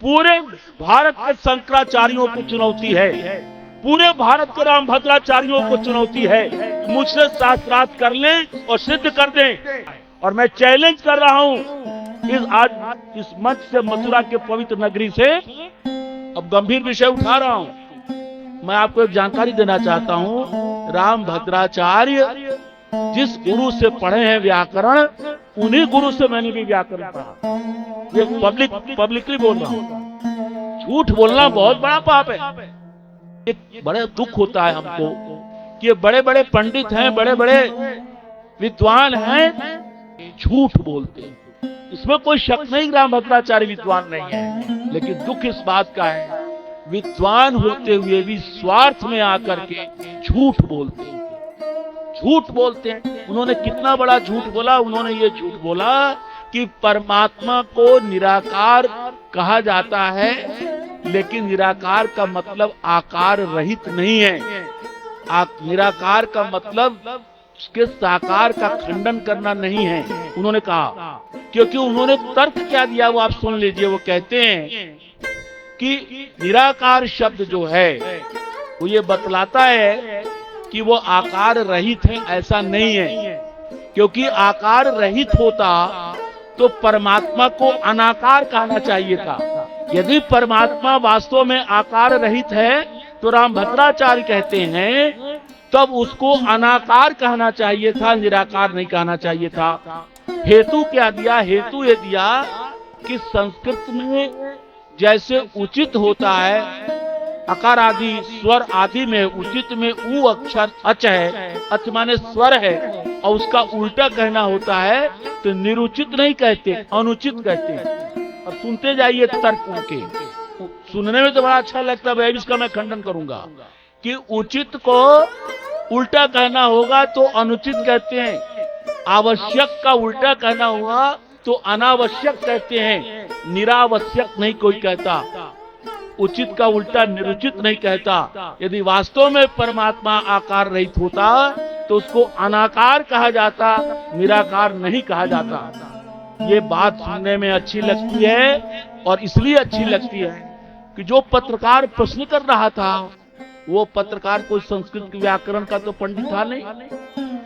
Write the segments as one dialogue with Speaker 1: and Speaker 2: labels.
Speaker 1: पूरे भारत के शंकराचार्यों को चुनौती है, पूरे भारत के रामभद्राचार्यों को चुनौती है, मुझसे शास्त्रार्थ कर लें और सिद्ध कर दें। और मैं चैलेंज कर रहा हूं इस मंच से, मथुरा के पवित्र नगरी से अब गंभीर विषय उठा रहा हूं। मैं आपको एक जानकारी देना चाहता हूं, रामभद्राचार्य जिस गुरु से पढ़े हैं व्याकरण, उन्हीं गुरु से मैंने भी व्याकरण पढ़ा। ये पब्लिकली बोल रहा हूं। झूठ बोलना बहुत बड़ा पाप है। एक बड़े दुख होता है हमको कि ये बड़े बड़े पंडित हैं, बड़े बड़े विद्वान हैं, झूठ बोलते हैं। इसमें कोई शक नहीं, रामभद्राचार्य विद्वान नहीं है, लेकिन दुख इस बात का है विद्वान होते हुए भी स्वार्थ में आकर के झूठ बोलते हैं, झूठ बोलते हैं। उन्होंने कितना बड़ा झूठ बोला, उन्होंने ये झूठ बोला कि परमात्मा को निराकार कहा जाता है, लेकिन निराकार का मतलब आकार रहित नहीं है। निराकार का मतलब उसके साकार का खंडन करना नहीं है, उन्होंने कहा। क्योंकि उन्होंने तर्क क्या दिया वो आप सुन लीजिए। वो कहते हैं कि निराकार शब्द जो है वो ये बतलाता है कि वो आकार रहित है, ऐसा नहीं है। क्योंकि आकार रहित होता तो परमात्मा को अनाकार कहना चाहिए था। यदि परमात्मा वास्तव में आकार रहित है तो रामभद्राचार्य कहते हैं तब उसको अनाकार कहना चाहिए था, निराकार नहीं कहना चाहिए था। हेतु क्या दिया? हेतु ये दिया कि संस्कृत में जैसे उचित होता है, अकार आदि स्वर आदि में उचित में ऊ अक्षर अच है, अच माने स्वर है, और उसका उल्टा कहना होता है तो निरुचित नहीं कहते, अनुचित कहते हैं। अब सुनते जाइए तर्क उनके, सुनने में तो बड़ा अच्छा लगता है, इसका मैं खंडन करूंगा कि उचित को उल्टा कहना होगा तो अनुचित कहते हैं, आवश्यक का उल्टा कहना हुआ तो अनावश्यक कहते हैं, निरावश्यक नहीं कोई कहता। उचित का उल्टा निरुचित नहीं कहता। यदि वास्तव में परमात्मा आकार रहित होता तो उसको अनाकार कहा जाता, निराकार नहीं कहा जाता। ये बात सुनने में अच्छी लगती है, और इसलिए अच्छी लगती है कि जो पत्रकार प्रश्न कर रहा था वो पत्रकार कोई संस्कृत के व्याकरण का तो पंडित था नहीं।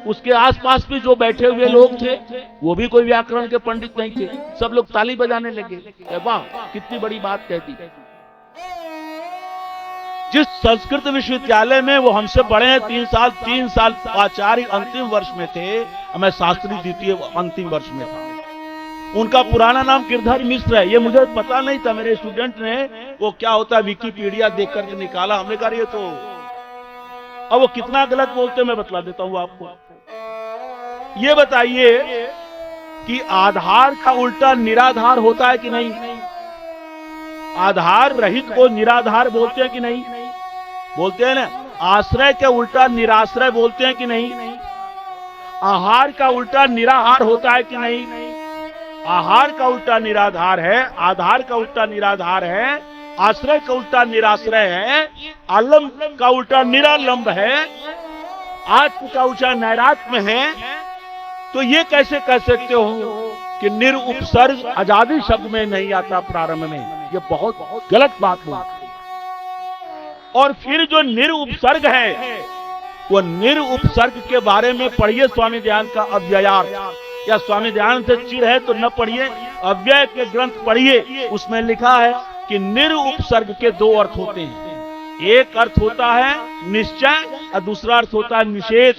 Speaker 1: उसके आसपास भी जो बैठे हुए लोग थे वो भी कोई व्याकरण के पंडित नहीं थे। सब लोग ताली बजाने लगे, वाह कितनी बड़ी बात कहती। जिस संस्कृत विश्वविद्यालय में वो हमसे बड़े हैं, 3 साल आचार्य अंतिम वर्ष में थे, मैं शास्त्री द्वितीय अंतिम वर्ष में था। उनका पुराना नाम गिरधर मिश्र है। ये मुझे पता नहीं था, मेरे स्टूडेंट ने वो क्या होता है विकिपीडिया देख करके निकाला। हमने कहा ये तो, अब वो कितना गलत बोलते मैं बतला देता हूँ आपको। ये बताइए कि आधार का उल्टा निराधार होता है कि नहीं? आधार रहित को निराधार बोलते हैं कि नहीं? बोलते हैं ना। आश्रय के उल्टा निराश्रय बोलते हैं कि नहीं? आहार का उल्टा निराहार होता है कि नहीं? आहार का उल्टा निराधार है, आधार का उल्टा निराधार है, आश्रय का उल्टा निराश्रय है, आलम्ब का उल्टा निरालंब है, आत्म का उल्टा नैरात्म है। तो ये कैसे कह सकते हो कि निरुपसर्ग आजादी शब्द में नहीं आता प्रारंभ में? ये बहुत गलत बात है। और फिर जो निरुपसर्ग है, वो निरुपसर्ग के बारे में पढ़िए स्वामी दयानंद का अव्ययार्थ, या स्वामी दयानंद से चिढ़ है तो न पढ़िए, अव्यय के ग्रंथ पढ़िए। उसमें लिखा है कि निरुपसर्ग के 2 अर्थ होते हैं। एक अर्थ होता है निश्चय और दूसरा अर्थ होता है निषेध।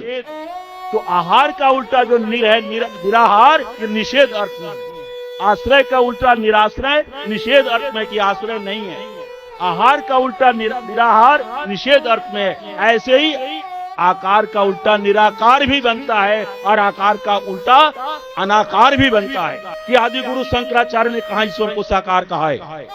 Speaker 1: तो आहार का उल्टा जो निर है निराहार, ये निषेध अर्थ में। आश्रय का उल्टा निराश्रय, निषेध अर्थ में कि आश्रय नहीं है। आहार का उल्टा निराहार, निषेध अर्थ में है। ऐसे ही आकार का उल्टा निराकार भी बनता है और आकार का उल्टा अनाकार भी बनता है। कि आदि गुरु शंकराचार्य ने कहा ईश्वर को साकार कहा है,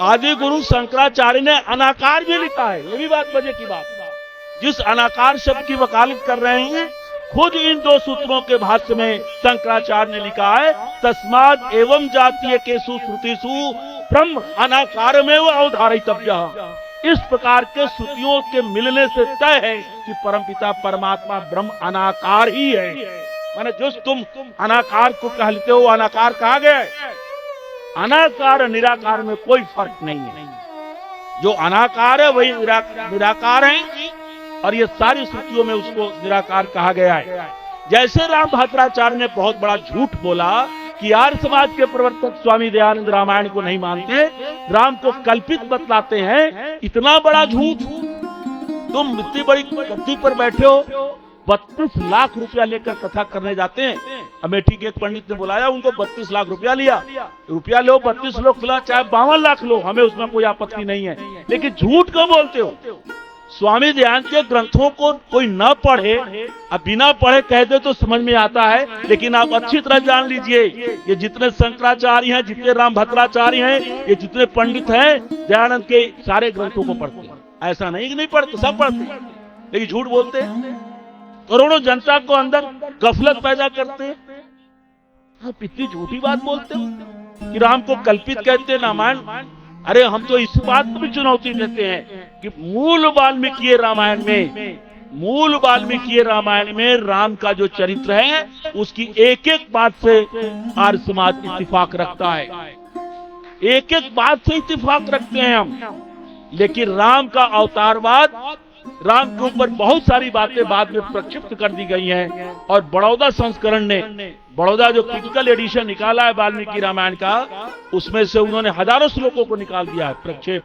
Speaker 1: आदि गुरु शंकराचार्य ने अनाकार भी लिखा है। ये भी बात मजे की बात। जिस अनाकार शब्द की वकालत कर रहे हैं, खुद इन 2 सूत्रों के भाष्य में शंकराचार्य ने लिखा है, तस्माद एवं जातीय केसु श्रुतिषु ब्रह्म अनाकार में वो अवधारितव्य। इस प्रकार के श्रुतियों के मिलने से तय है कि परमपिता परमात्मा ब्रह्म अनाकार ही है। माने जो तुम अनाकार को कहते हो, अनाकार कहा गया है। अनाकार निराकार में कोई फर्क नहीं है। जो अनाकार है वही निराकार है, और ये सारी श्रुतियों में उसको निराकार कहा गया है। जैसे राम भद्राचार्य ने बहुत बड़ा झूठ बोला कि आर्य समाज के प्रवर्तक स्वामी दयानंद रामायण को नहीं मानते, राम को कल्पित बतलाते हैं, इतना बड़ा झूठ। तुम इतनी बड़ी गद्दी पर बैठे हो, 32 लाख रुपया लेकर कथा करने जाते हैं। अमेठी के एक पंडित ने बुलाया, उनको 32 लाख रुपया लिया। रुपया लो, 32 लोग खिला, चाहे 52 लाख लो, हमें उसमें कोई आपत्ति नहीं है, लेकिन झूठ क्यों बोलते हो? स्वामी दयानंद के ग्रंथों को कोई न पढ़े, अब बिना पढ़े कह दे तो समझ में आता है, लेकिन आप अच्छी तरह जान लीजिए, ये जितने शंकराचार्य हैं, जितने राम भद्राचार्य हैं, ये जितने पंडित हैं, दयानंद के सारे ग्रंथों को पढ़ते हैं। ऐसा नहीं कि नहीं पढ़ते, सब पढ़ते हैं, लेकिन झूठ बोलते हैं, करोड़ों जनता को अंदर गफलत पैदा करते हैं। आप इतनी झूठी बात बोलते हो कि राम को कल्पित कहते हैं रामायण। अरे हम तो इस बात को भी चुनौती देते हैं कि मूल वाल्मीकि रामायण में राम का जो चरित्र है, उसकी एक एक बात से आर्य समाज इत्तिफाक रखता है, एक एक बात से इत्तिफाक रखते हैं हम। लेकिन राम का अवतारवाद, राम के ऊपर बहुत सारी बातें बाद में प्रक्षिप्त कर दी गई हैं, और बड़ौदा संस्करण ने, बड़ौदा जो क्रिटिकल एडिशन निकाला है वाल्मीकि रामायण का, उसमें से उन्होंने हजारों श्लोकों को निकाल दिया है प्रक्षेप।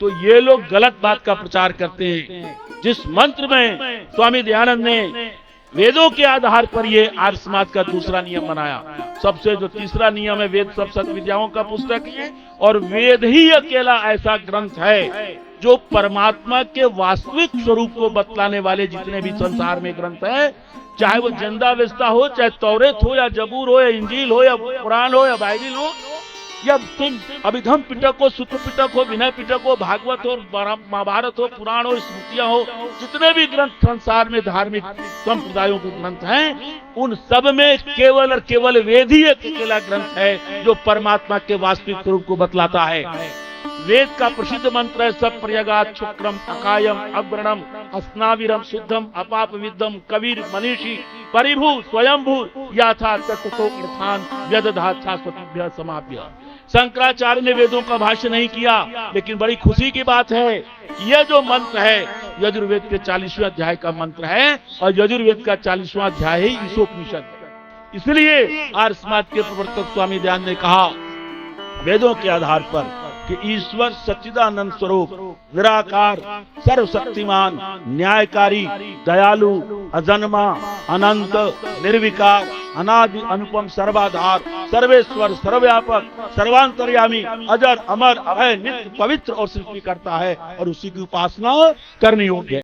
Speaker 1: तो ये लोग गलत बात का प्रचार करते हैं। जिस मंत्र में स्वामी दयानंद ने वेदों के आधार पर ये आर्य समाज का दूसरा नियम बनाया, सबसे जो तीसरा नियम है, वेद सब सत विद्याओं का पुस्तक है, और वेद ही अकेला ऐसा ग्रंथ है जो परमात्मा के वास्तविक स्वरूप को बतलाने वाले जितने भी संसार में ग्रंथ हैं, चाहे वो जंदावेस्ता हो, चाहे तौरेत हो, या जबूर हो, या इंजील हो, या कुरान हो, या बाइबिल हो, या तुम अभिधम पिटक हो, सूत्र पिटक हो, विनय पिटक हो, भागवत हो, महाभारत हो, पुराण हो, स्मृतियां हो, जितने भी ग्रंथ संसार में धार्मिक संप्रदायों के ग्रंथ हैं, उन सब में केवल और केवल वेद ही एक अकेला ग्रंथ है जो परमात्मा के वास्तविक स्वरूप को बतलाता है। वेद का प्रसिद्ध मंत्र है, सब प्रयगात शुक्रम अकायम अग्रणम अस्नाविरम शुद्धम अपाप विद्धम कबीर मनीषी परिभू स्वयंभू याथा तत्तो अर्थान व्यदधात शाश्वतीभ्य समाभ्य। शंकराचार्य ने वेदों का भाष्य नहीं किया, लेकिन बड़ी खुशी की बात है कि यह जो मंत्र है यजुर्वेद के 40वें अध्याय का मंत्र है, और यजुर्वेद का 40वां अध्याय ही ईशोपनिषद है। इसलिए आर्य समाज के प्रवर्तक स्वामी दयानंद ने कहा, वेदों के आधार पर कि ईश्वर सच्चिदानंद स्वरूप, निराकार, सर्वशक्तिमान, न्यायकारी, दयालु, अजन्मा, अनंत, निर्विकार, अनादि, अनुपम, सर्वाधार, सर्वेश्वर, सर्वव्यापक, सर्वांतर्यामी, अजर, अमर, अभय, नित्य, पवित्र और सृष्टि करता है, और उसी की उपासना करनी होगी।